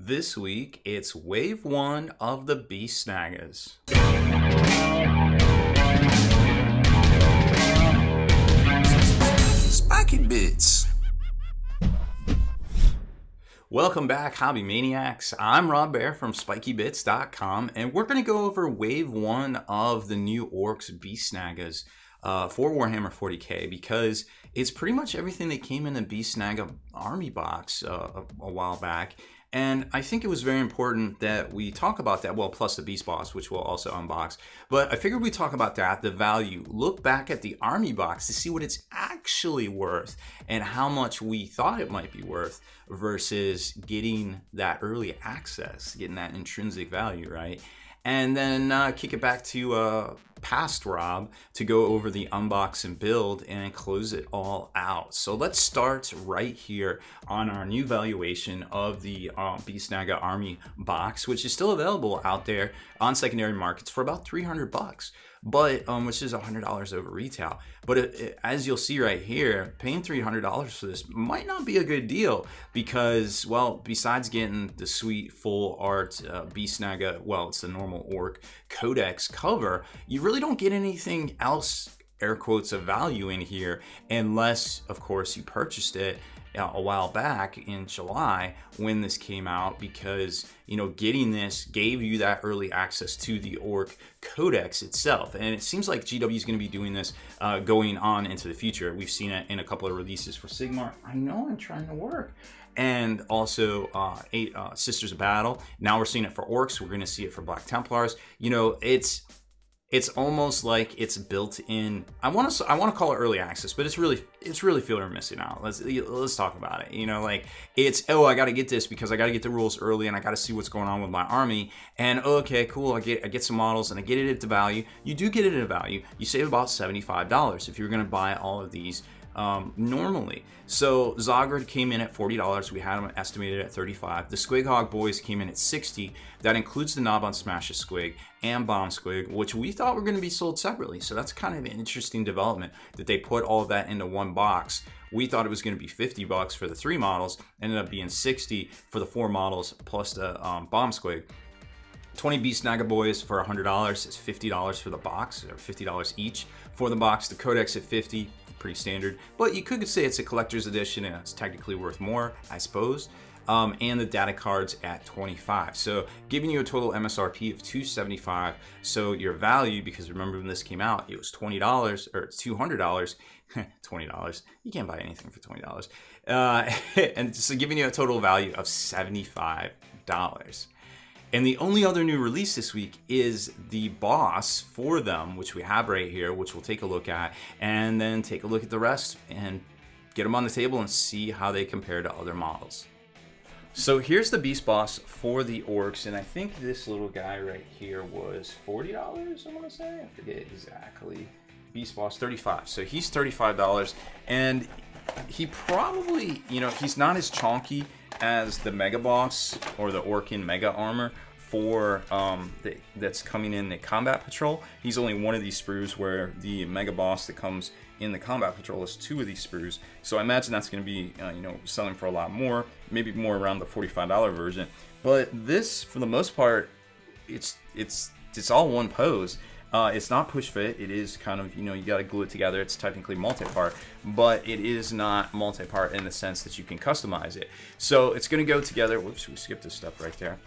This week, it's Wave 1 of the Beast Snaggas. Spiky Bits. Welcome back, Hobby Maniacs. I'm Rob Bear from SpikyBits.com, and we're going to go over Wave 1 of the new Orcs Beast Snaggas for Warhammer 40k, because it's pretty much everything that came in the Beast Snagga army box a while back. And I think it was very important that we talk about that, well, plus the Beastboss, which we'll also unbox. But I figured we'd talk about that, the value, look back at the army box to see what it's actually worth and how much we thought it might be worth versus getting that early access, getting that intrinsic value, right? And then kick it back to past Rob to go over the unbox and build and close it all out. So let's start right here on our new valuation of the Beast Snagga Army box, which is still available out there on secondary markets for about $300, but which is $100 over retail. But as you'll see right here, paying $300 for this might not be a good deal because, well, besides getting the sweet full art Beast Snagga, well, it's the normal Orc Codex cover, you really don't get anything else, air quotes, of value in here unless, of course, you purchased it a while back in July when this came out, because, you know, getting this gave you that early access to the Orc Codex itself. And it seems like GW is going to be doing this going on into the future. We've seen it in a couple of releases for Sigmar. I know I'm trying to work. And also Sisters of Battle. Now we're seeing it for Orcs. We're going to see it for Black Templars. You know, it's almost like it's built in. I want to call it early access, but it's really feel we're missing out. Let's talk about it. You know, like it's, oh, I got to get this because I got to get the rules early and I got to see what's going on with my army. And okay, cool, I get some models and I get it at the value. You do get it at a value. You save about $75 if you're going to buy all of these normally. So Zodgrod came in at $40. We had them estimated at $35. The Squig Hog Boyz came in at $60. That includes the knob on Smash a Squig and Bomb Squig, which we thought were going to be sold separately. So that's kind of an interesting development that they put all of that into one box. We thought it was going to be $50 for the 3 models, ended up being $60 for the 4 models plus the Bomb Squig. 20 Beast Snagga Boyz for $100 is $50 for the box, or $50 each for the box. The Codex at $50. Pretty standard, but you could say it's a collector's edition and it's technically worth more, I suppose. And the data cards at $25, so giving you a total MSRP of $275. So your value, because remember when this came out, it was $20 or $200. $20. You can't buy anything for $20. And so giving you a total value of $75. And the only other new release this week is the boss for them, which we have right here, which we'll take a look at, and then take a look at the rest and get them on the table and see how they compare to other models. So here's the Beastboss for the Orcs, and I think this little guy right here was $40, I want to say. I forget exactly. Beastboss, $35. So he's $35, and he probably, you know, he's not as chonky as the Mega Boss or the Orkin Mega Armor for that's coming in the Combat Patrol. He's only one of these sprues, where the Mega Boss that comes in the Combat Patrol is 2 of these sprues. So I imagine that's going to be you know, selling for a lot more, maybe more around the $45 version. But this, for the most part, it's all one pose. It's not push fit. It is kind of, you know, you got to glue it together. It's technically multi-part, but it is not multi-part in the sense that you can customize it. So it's going to go together. Whoops, we skipped this step right there.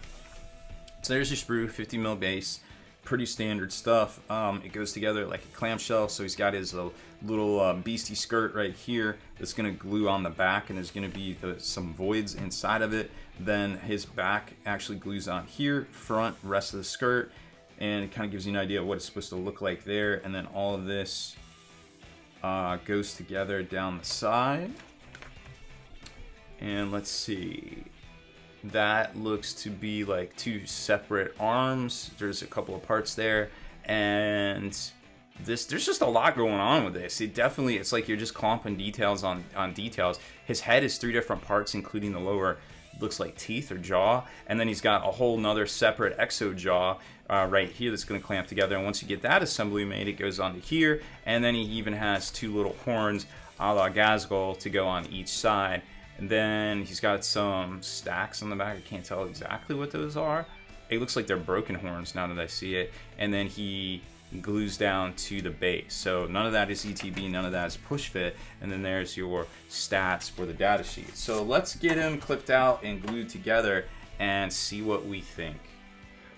So there's your sprue, 50 mil base, pretty standard stuff. It goes together like a clamshell. So he's got his little beastie skirt right here that's going to glue on the back, and there's going to be some voids inside of it. Then his back actually glues on here, front, rest of the skirt. And it kind of gives you an idea of what it's supposed to look like there. And then all of this goes together down the side. And let's see. That looks to be like 2 separate arms. There's a couple of parts there. And there's just a lot going on with this. It's like you're just clumping details on details. His head is 3 different parts, including the lower, looks like teeth or jaw, and then he's got a whole nother separate exo jaw right here that's going to clamp together. And once you get that assembly made, it goes onto here, and then he even has 2 little horns a la Gazgul to go on each side. And then he's got some stacks on the back. I can't tell exactly what those are. It looks like they're broken horns now that I see it. And then he glues down to the base. So none of that is ETB, none of that is push fit. And then there's your stats for the data sheet. So let's get him clipped out and glued together and see what we think.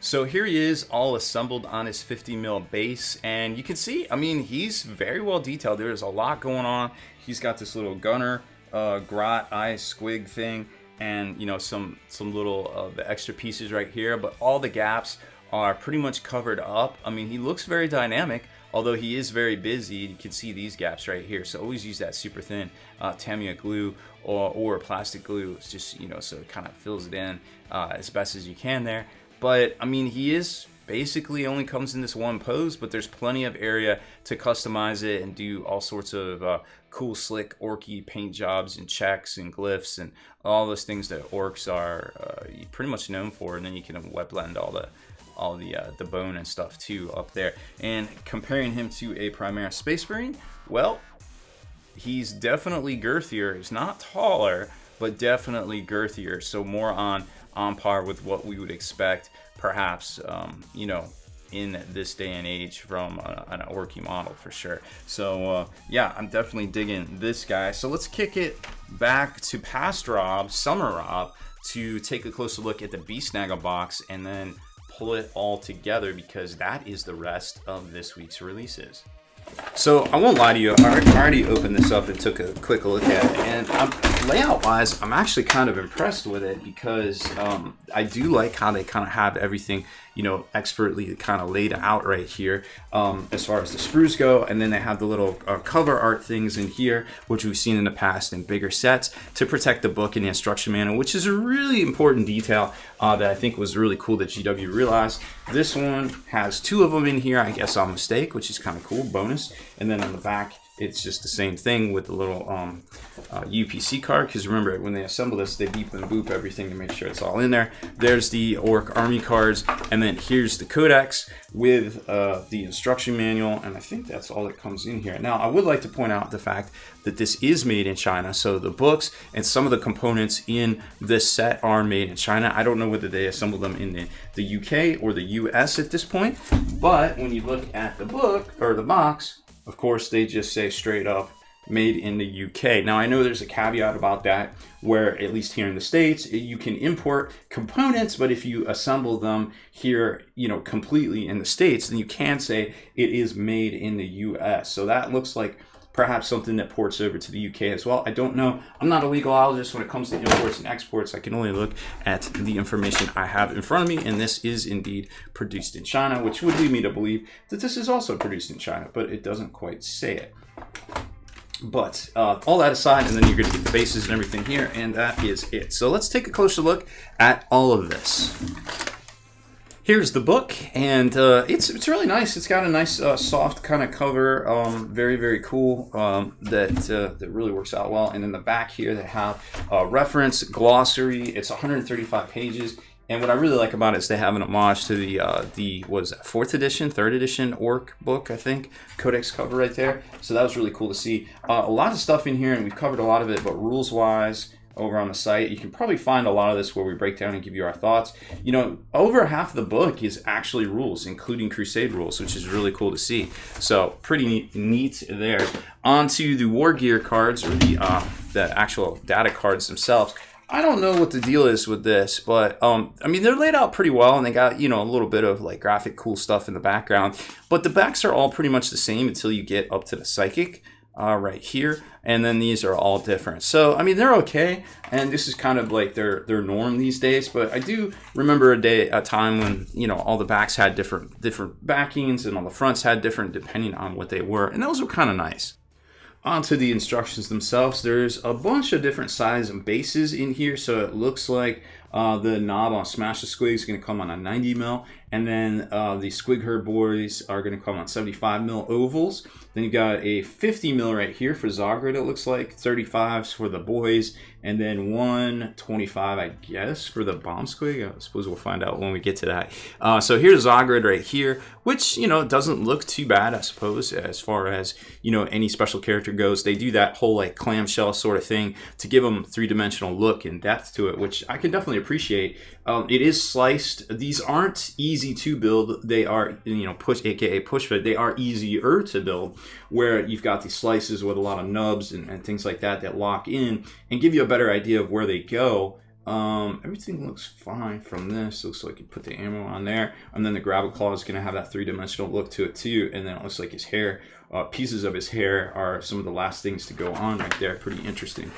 So here he is, all assembled on his 50 mil base, and you can see, I mean, he's very well detailed. There's a lot going on. He's got this little gunner, grot, eye, squig thing, and you know, some little the extra pieces right here, but all the gaps are pretty much covered up. I mean, he looks very dynamic, although he is very busy. You can see these gaps right here, so always use that super thin Tamiya glue or plastic glue. It's just, you know, so it kind of fills it in as best as you can there. But I mean, he is basically only comes in this one pose, but there's plenty of area to customize it and do all sorts of cool, slick, orky paint jobs and checks and glyphs and all those things that orcs are pretty much known for. And then you can wet blend all the bone and stuff too up there. And comparing him to a Primaris Space Marine, well, he's definitely girthier. He's not taller, but definitely girthier. So more on par with what we would expect, perhaps, you know, in this day and age from an orky model for sure. So yeah, I'm definitely digging this guy. So let's kick it back to past Rob, Summer Rob, to take a closer look at the Snagga box and then pull it all together, because that is the rest of this week's releases. So I won't lie to you, I already opened this up and took a quick look at it, and layout wise I'm actually kind of impressed with it, because I do like how they kind of have everything, you know, expertly kind of laid out right here as far as the sprues go. And then they have the little cover art things in here, which we've seen in the past in bigger sets, to protect the book and the instruction manual, which is a really important detail that I think was really cool that GW realized. This one has two of them in here, I guess on mistake, which is kind of cool, bonus. And then on the back, it's just the same thing with the little UPC card, because remember, when they assemble this, they beep and boop everything to make sure it's all in there. There's the Orc Army cards, and then here's the Codex with the instruction manual, and I think that's all that comes in here. Now, I would like to point out the fact that this is made in China, so the books and some of the components in this set are made in China. I don't know whether they assemble them in the UK or the US at this point, but when you look at the book, or the box, of course, they just say straight up made in the UK. Now, I know there's a caveat about that, where at least here in the States, you can import components, but if you assemble them here, you know, completely in the States, then you can say it is made in the US. So that looks like perhaps something that ports over to the UK as well. I don't know. I'm not a legalologist when it comes to imports and exports. I can only look at the information I have in front of me, and this is indeed produced in China, which would lead me to believe that this is also produced in China, but it doesn't quite say it. But all that aside, and then you're going to get the bases and everything here, and that is it. So let's take a closer look at all of this. Here's the book, and it's really nice. It's got a nice soft kind of cover, very, very cool, that really works out well. And in the back here, they have a reference glossary. It's 135 pages. And what I really like about it is they have an homage to the what is that, 4th edition, 3rd edition Orc book, I think, Codex cover right there. So that was really cool to see. A lot of stuff in here, and we've covered a lot of it, but rules-wise, over on the site, you can probably find a lot of this where we break down and give you our thoughts. You know, over half of the book is actually rules, including Crusade rules, which is really cool to see. So pretty neat there. On to the Wargear cards, or the actual data cards themselves. I don't know what the deal is with this, but I mean, they're laid out pretty well, and they got, you know, a little bit of like graphic cool stuff in the background, but the backs are all pretty much the same until you get up to the Psychic right here, and then these are all different. So I mean, they're okay, and this is kind of like their norm these days. But I do remember a time when, you know, all the backs had different backings, and all the fronts had different depending on what they were, and those were kind of nice. Onto the instructions themselves, there's a bunch of different size and bases in here, so it looks like The knob on Smash the Squig is going to come on a 90 mil, and then the Squig Herd Boys are going to come on 75 mil ovals. Then you got a 50 mil right here for Zodgrod, it looks like, 35s for the Boyz, and then 125, I guess, for the Bomb Squig. I suppose we'll find out when we get to that. So here's Zodgrod right here, which, you know, doesn't look too bad, I suppose, as far as, you know, any special character goes. They do that whole like clamshell sort of thing to give them three-dimensional look and depth to it, which I can definitely appreciate. It is sliced. These aren't easy to build. They are, you know, push, aka push fit. They are easier to build, where you've got these slices with a lot of nubs and things like that that lock in and give you a better idea of where they go. Everything looks fine from this. Looks like you put the ammo on there, and then the Gravel Claw is going to have that three-dimensional look to it too. And then it looks like his hair, pieces of his hair are some of the last things to go on right there. Pretty interesting.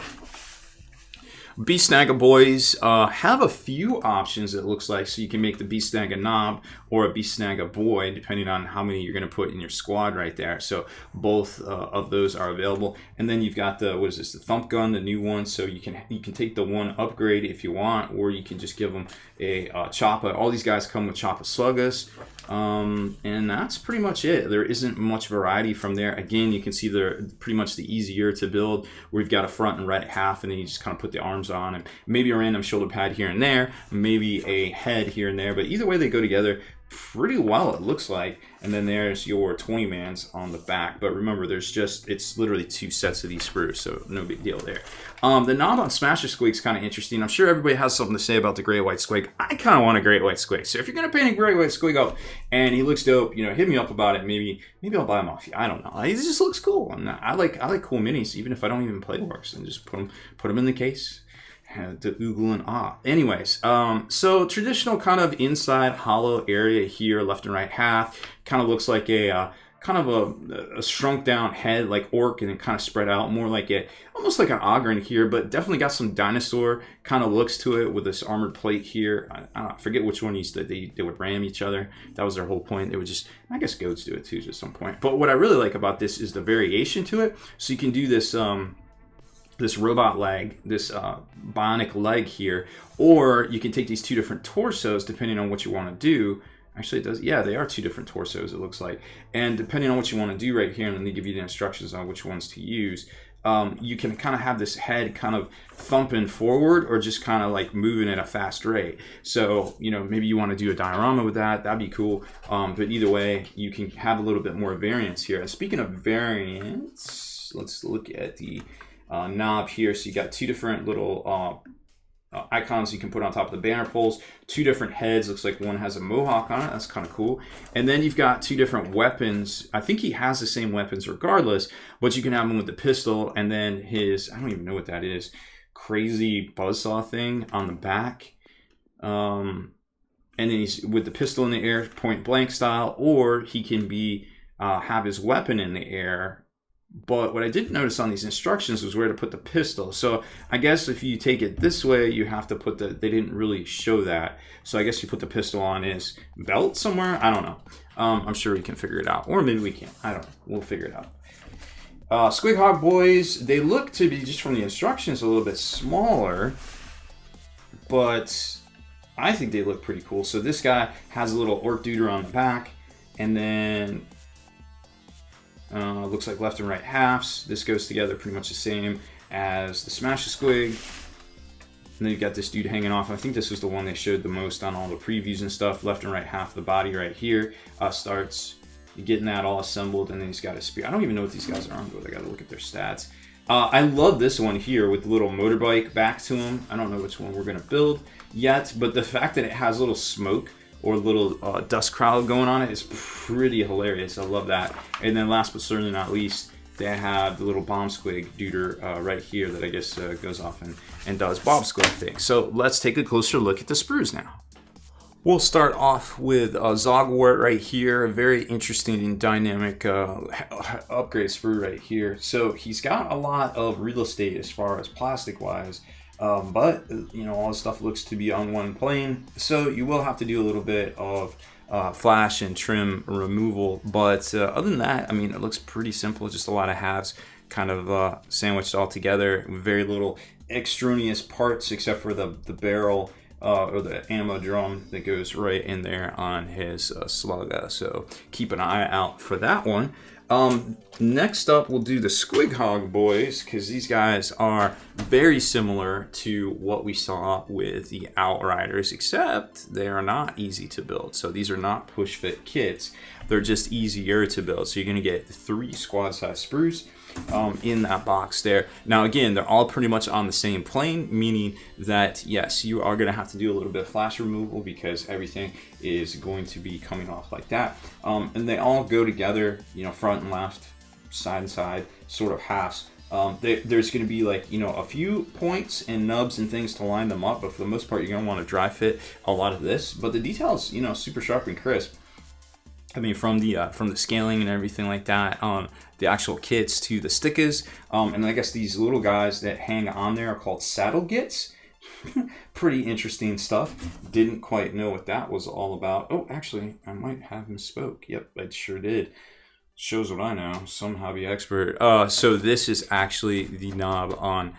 Snagga boys have a few options, it looks like. So you can make the Snagga knob or a Snagga boy, depending on how many you're going to put in your squad right there. So both of those are available. And then you've got the, what is this, the Thump Gun, the new one. So you can take the one upgrade if you want, or you can just give them a Choppa. All these guys come with Choppa Sluggas. And that's pretty much it. There isn't much variety from there. Again, you can see they're pretty much the easier to build. We've got a front and right half, and then you just kind of put the arms on, and maybe a random shoulder pad here and there, maybe a head here and there, but either way they go together pretty well, it looks like. And then there's your 20-mans on the back. But remember, it's literally 2 sets of these sprues, so no big deal there. The knob on Smasher Squig's kind of interesting. I'm sure everybody has something to say about the Great White Squig. I kind of want a Great White Squig. So if you're going to paint a Great White Squig up and he looks dope, you know, hit me up about it. Maybe I'll buy him off you. I don't know. He just looks cool. And I like cool minis, even if I don't even play Orcs, and just put them in the case. To oogle and ah. Anyways, so traditional kind of inside hollow area here, left and right half, kind of looks like a kind of a shrunk down head like orc, and then kind of spread out more like almost like an Ogren here, but definitely got some dinosaur kind of looks to it with this armored plate here. I forget which one they would ram each other. That was their whole point. They would just, I guess goats do it too at some point. But what I really like about this is the variation to it. So you can do this this robot leg, this bionic leg here, or you can take these 2 different torsos depending on what you want to do. Actually, it does, yeah, they are 2 different torsos, it looks like. And depending on what you want to do right here, and then they give you the instructions on which ones to use, you can kind of have this head kind of thumping forward, or just kind of like moving at a fast rate. So, you know, maybe you want to do a diorama with that. That'd be cool. But either way, you can have a little bit more variance here. And speaking of variance, let's look at the knob here. So you got 2 different little icons you can put on top of the banner poles, 2 different heads. Looks like one has a mohawk on it. That's kind of cool. And then you've got 2 different weapons. I think he has the same weapons regardless, but you can have him with the pistol, and then his, I don't even know what that is, crazy buzzsaw thing on the back. And then he's with the pistol in the air, point blank style, or he can be have his weapon in the air. But what I didn't notice on these instructions was where to put the pistol. So I guess if you take it this way, you have to put they didn't really show that. So I guess you put the pistol on his belt somewhere. I don't know. I'm sure we can figure it out. Or maybe we can't. I don't know. We'll figure it out. Squig Hog boys, they look to be, just from the instructions, a little bit smaller. But I think they look pretty cool. So this guy has a little orc duder on the back. And then looks like left and right halves. This goes together pretty much the same as the Smash Squig. And then you've got this dude hanging off. I think this was the one they showed the most on all the previews and stuff. Left and right half of the body right here starts getting that all assembled, and then he's got a spear. I don't even know what these guys are armed with. I gotta look at their stats. I love this one here with the little motorbike back to him. I don't know which one we're gonna build yet, but the fact that it has little smoke or little dust cloud going on it is pretty hilarious. I love that. And then last but certainly not least, they have the little bomb squig duder right here that I guess goes off and does bob squig things. So let's take a closer look at the sprues now. We'll start off with Zodgrod right here, a very interesting and dynamic upgrade sprue right here. So he's got a lot of real estate as far as plastic wise. But, you know, all the stuff looks to be on one plane, so you will have to do a little bit of flash and trim removal. But other than that, I mean, it looks pretty simple, just a lot of halves kind of sandwiched all together, with very little extraneous parts except for the barrel or the ammo drum that goes right in there on his Snagga. So keep an eye out for that one. Next up, we'll do the Squig Hog boys, because these guys are very similar to what we saw with the Outriders, except they are not easy to build. So these are not push fit kits. They're just easier to build. So you're going to get 3 squad size sprues in that box there. Now again, they're all pretty much on the same plane, meaning that yes, you are going to have to do a little bit of flash removal because everything is going to be coming off like that. And they all go together, you know, front and left, side and side, sort of halves. There's going to be, like, you know, a few points and nubs and things to line them up, but for the most part you're going to want to dry fit a lot of this. But the details, you know, super sharp and crisp. I mean, from the scaling and everything like that, the actual kits to the stickers, and I guess these little guys that hang on there are called saddle gits. Pretty interesting stuff. Didn't quite know what that was all about. Oh, actually, I might have misspoke. Yep, I sure did. Shows what I know. Some hobby expert. So this is actually the knob on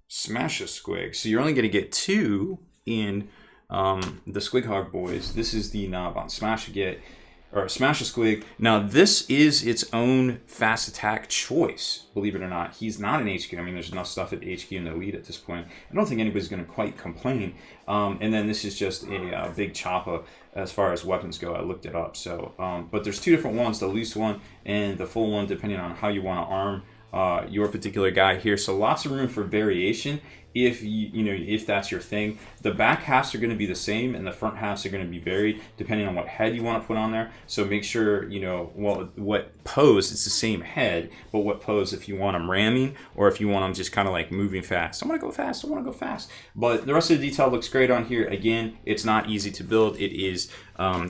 Smash a Squig. So you're only going to get 2 in the Squig Hog boys. This is the knob on Smash a Squig. Now this is its own fast attack choice, believe it or not. He's not an HQ. I mean, there's enough stuff at HQ in the Elite at this point. I don't think anybody's going to quite complain. And then this is just a big chopper as far as weapons go. I looked it up. So, but there's 2 different ones: the loose one and the full one, depending on how you want to arm your particular guy here. So lots of room for variation if if that's your thing. The back halves are going to be the same and the front halves are going to be varied depending on what head you want to put on there. So make sure what pose. It's the same head, but what pose if you want them ramming or if you want them just kind of like moving fast. I want to go fast. I want to go fast. But the rest of the detail looks great on here. Again, it's not easy to build. It is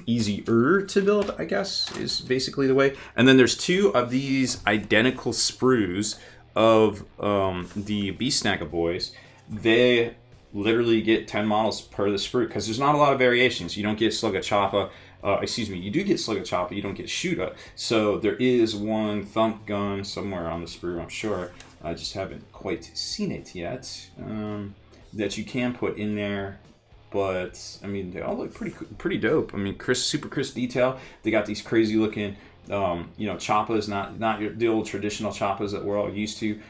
easier to build, I guess, is basically the way. And then there's 2 of these identical sprues of the Snagga boys. They literally get 10 models per the sprue because there's not a lot of variations. You don't get Slugga Choppa. You do get Slugga Choppa. You don't get Shooter. So there is one thump gun somewhere on the sprue, I'm sure. I just haven't quite seen it yet. That you can put in there. But I mean, they all look pretty dope. I mean, super crisp detail. They got these crazy looking, choppas, not the old traditional choppas that we're all used to.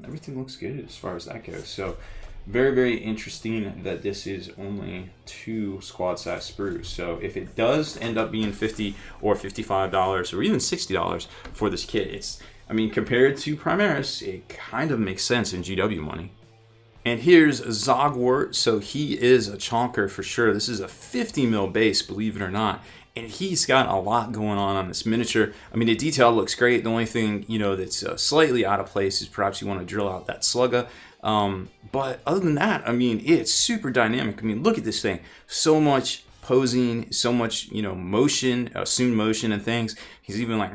Everything looks good as far as that goes. So very, very interesting that this is only 2 squad size sprues. So if it does end up being $50 or $55 or even $60 for this kit, it's, I mean, compared to Primaris, it kind of makes sense in GW money. And here's Zodgrod. So he is a chonker for sure. This is a 50 mil base, believe it or not. And he's got a lot going on this miniature. I mean, the detail looks great. The only thing, that's slightly out of place is perhaps you want to drill out that Slugga. But other than that, I mean, it's super dynamic. I mean, look at this thing. So much posing, so much, motion, assumed motion and things. He's even like,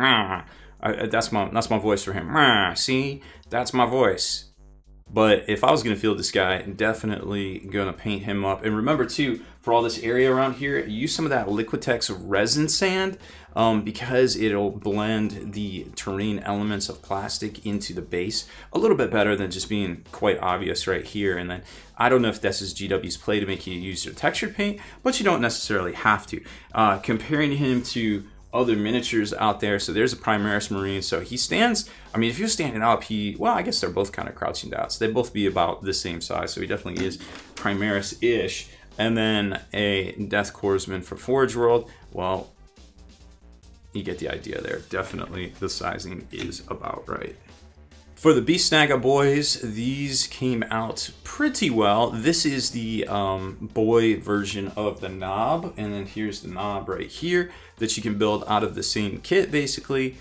that's my voice for him. See, that's my voice. But if I was going to field this guy, definitely going to paint him up. And remember, too, for all this area around here, use some of that Liquitex resin sand because it'll blend the terrain elements of plastic into the base a little bit better than just being quite obvious right here. And then I don't know if this is GW's play to make you use your textured paint, but you don't necessarily have to. Comparing him to other miniatures out there, so there's a Primaris Marine. So he stands, I mean, if you're standing up, I guess they're both kind of crouching down, so they both be about the same size, so he definitely is Primaris-ish. And then a Death Corpsman for Forge World, well, you get the idea there. Definitely the sizing is about right. For the Snagga boys, these came out pretty well. This is the boy version of the knob, and then here's the knob right here that you can build out of the same kit, basically.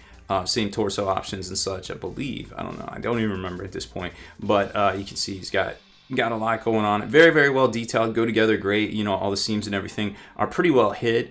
Same torso options and such, I believe. I don't know. I don't even remember at this point. But you can see he's got a lot going on. Very, very well detailed. Go together great. All the seams and everything are pretty well hid.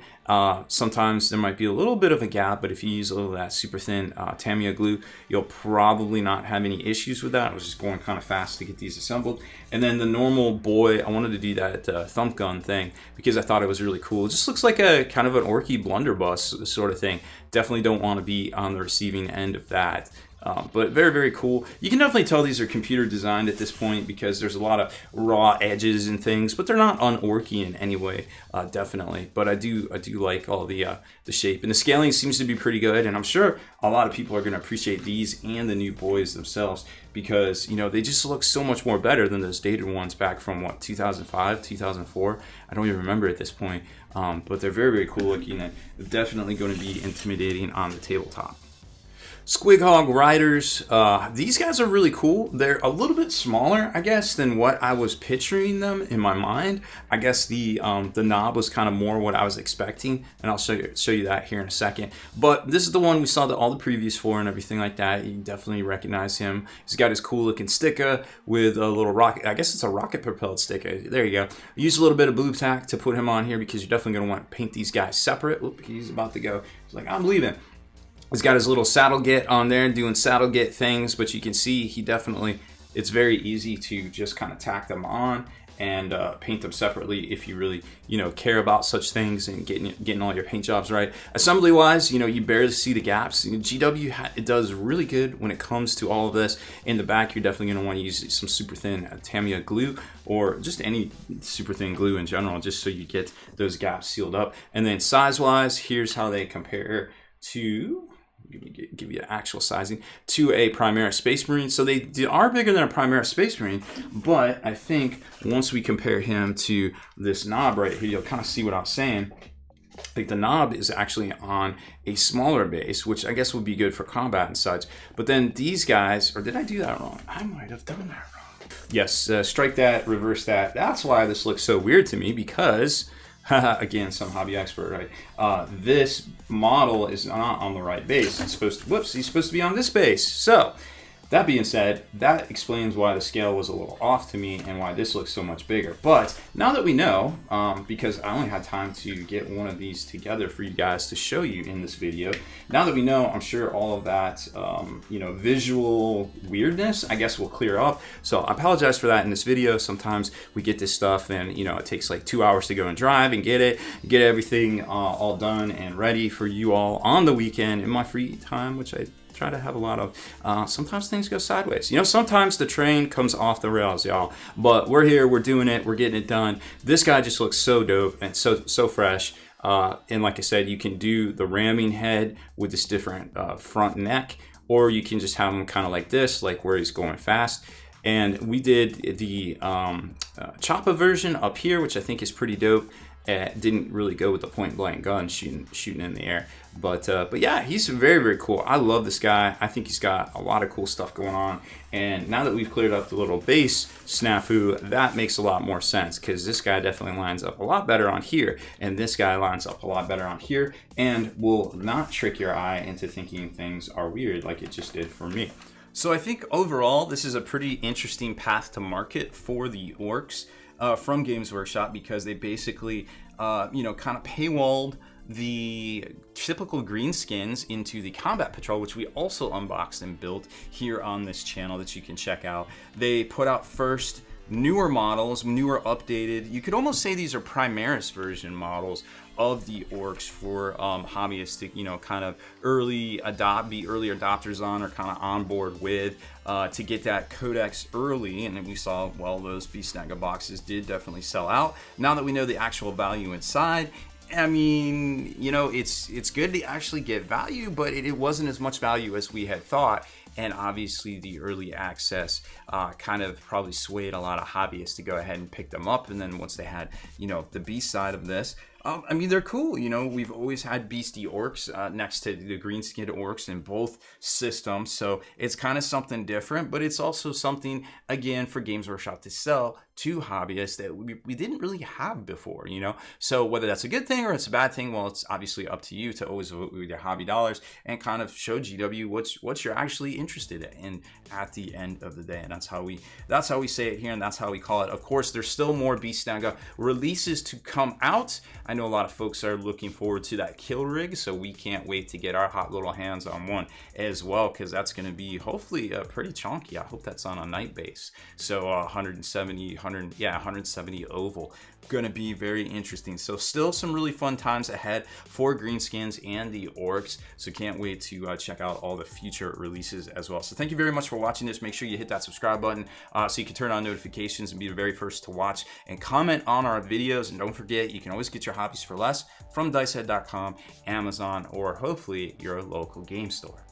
Sometimes there might be a little bit of a gap, but if you use a little of that super thin Tamiya glue, you'll probably not have any issues with that. I was just going kind of fast to get these assembled. And then the normal boy, I wanted to do that thump gun thing because I thought it was really cool. It just looks like a kind of an orky blunderbuss sort of thing. Definitely don't want to be on the receiving end of that. But very, very cool. You can definitely tell these are computer designed at this point because there's a lot of raw edges and things, but they're not un-orky in any way, definitely. But I do like all the shape, and the scaling seems to be pretty good. And I'm sure a lot of people are going to appreciate these and the new Boyz themselves because, you know, they just look so much more better than those dated ones back from what, 2005, 2004. I don't even remember at this point. But they're very, very cool looking and definitely going to be intimidating on the tabletop. Squig Hog Riders, these guys are really cool. They're a little bit smaller, I guess, than what I was picturing them in my mind. I guess the knob was kind of more what I was expecting, and I'll show you that here in a second. But this is the one we saw all the previews for and everything like that. You definitely recognize him. He's got his cool looking sticker with a little rocket. I guess it's a rocket propelled sticker. There you go. Use a little bit of blue tack to put him on here because you're definitely going to want to paint these guys separate. Oop, he's about to go. He's like, I'm leaving. He's got his little saddle get on there doing saddle get things, but you can see he definitely, it's very easy to just kind of tack them on and paint them separately if you really, you know, care about such things and getting all your paint jobs right. Assembly wise, you know, you barely see the gaps. GW, it does really good when it comes to all of this. In the back, you're definitely going to want to use some super thin Tamiya glue or just any super thin glue in general, just so you get those gaps sealed up. And then size wise, here's how they compare to, give you actual sizing, to a Primaris Space Marine. So they are bigger than a Primaris Space Marine, but I think once we compare him to this knob right here, you'll kind of see what I'm saying. Like the knob is actually on a smaller base, which I guess would be good for combat and such. But then these guys, or did I do that wrong? I might have done that wrong. Yes, strike that, reverse that. That's why this looks so weird to me, because again, some hobby expert, right? This model is not on the right base. It's supposed to, whoops, he's supposed to be on this base. So that being said, that explains why the scale was a little off to me and why this looks so much bigger. But now that we know, because I only had time to get one of these together for you guys to show you in this video, now that we know, I'm sure all of that, you know, visual weirdness, I guess, will clear up. So I apologize for that in this video. Sometimes we get this stuff and, you know, it takes like 2 hours to go and drive and get everything all done and ready for you all on the weekend in my free time, which I try to have a lot of. Sometimes things go sideways. You know, sometimes the train comes off the rails, y'all. But we're here, we're doing it, we're getting it done. This guy just looks so dope and so fresh. And like I said, you can do the ramming head with this different front neck, or you can just have him kind of like this, like where he's going fast. And we did the choppa version up here, which I think is pretty dope. Didn't really go with the point blank gun shooting in the air, but yeah, he's very, very cool. I love this guy. I think he's got a lot of cool stuff going on, and now that we've cleared up the little base snafu, that makes a lot more sense, because this guy definitely lines up a lot better on here, and this guy lines up a lot better on here, and will not trick your eye into thinking things are weird like it just did for me. So I think overall this is a pretty interesting path to market for the orcs from Games Workshop, because they basically, you know, kind of paywalled the typical green skins into the Combat Patrol, which we also unboxed and built here on this channel that you can check out. They put out first newer models, newer updated. You could almost say these are Primaris version models of the orcs for hobbyists to, you know, kind of be early adopters on, or kind of on board with, to get that codex early. And then we saw, well, those Snagga boxes did definitely sell out. Now that we know the actual value inside, I mean, you know, it's good to actually get value, but it wasn't as much value as we had thought. And obviously the early access kind of probably swayed a lot of hobbyists to go ahead and pick them up. And then once they had, you know, the beast side of this, I mean, they're cool. You know, we've always had beastie orcs next to the green skinned orcs in both systems. So it's kind of something different, but it's also something, again, for Games Workshop to sell to hobbyists that we didn't really have before, you know? So whether that's a good thing or it's a bad thing, well, it's obviously up to you to always vote with your hobby dollars and kind of show GW what you're actually interested in at the end of the day. And that's how we say it here, and that's how we call it. Of course, there's still more Snagga releases to come out. I know a lot of folks are looking forward to that kill rig, so we can't wait to get our hot little hands on one as well, because that's going to be hopefully pretty chunky. I hope that's on a night base. So 170, 170 oval. Going to be very interesting. So still some really fun times ahead for Greenskins and the Orcs. So can't wait to check out all the future releases as well. So thank you very much for watching this. Make sure you hit that subscribe button so you can turn on notifications and be the very first to watch, and comment on our videos. And don't forget, you can always get your hobbies for less from dicehead.com, Amazon, or hopefully your local game store.